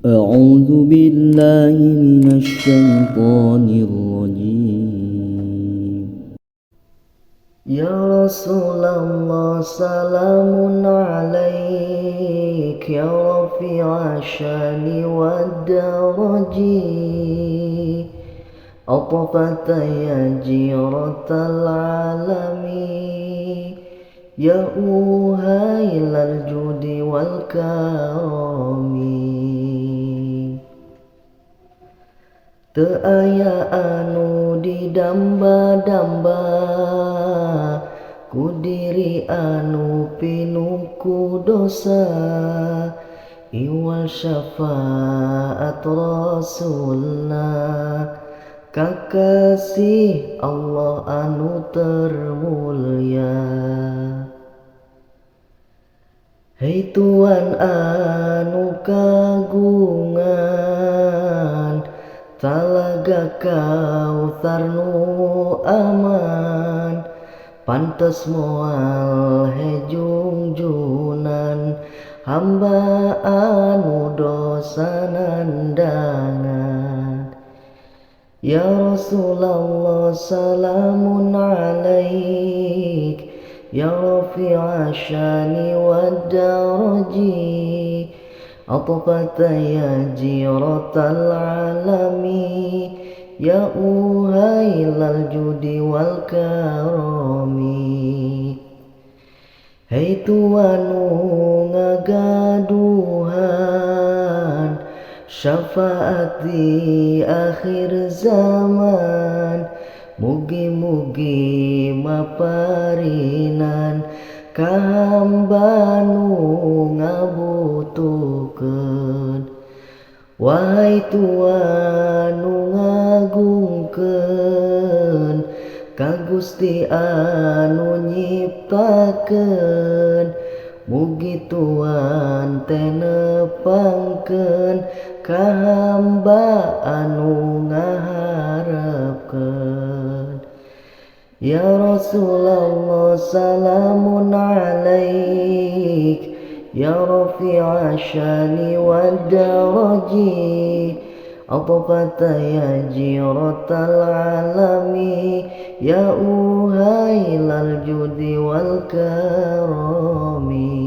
أعوذ بالله من الشيطان الرجيم. يا رسول الله سلام عليك يا رفيع الشان والدرج، أطفت يا جيرة العالمين، يا أوهيل الجود والكرم. Teu aya anu didamba-damba ku diri anu pinuku dosa, iwal syafaat Rasulna kakasih Allah anu termulia. Hei Tuhan anu kagungan, Talaga Kautsar nu aman, pantes moal hejungjunan hamba anu dosa nandangan. Ya Rasulullah salamun alaik ya rafi'a syani wad daraji, atfata ya jiratal alami, ya uhailal judi wal karami. Hei Tuhan nu ngagaduhan, syafaat di akhir zaman, mugi-mugi maparinan ka hamba nu ngabutuhkeun. Wahai Tuhan nu ngagungkeun, ka Gusti anu nyiptakeun, mugi Tuhan teh nepangkeun ka hamba anu ngaharepkeun. Ya Rasulullah salamun alaik ya rafi'a syani wad daraji, atfata ya jiratal alami, ya uhailal judi wal karami.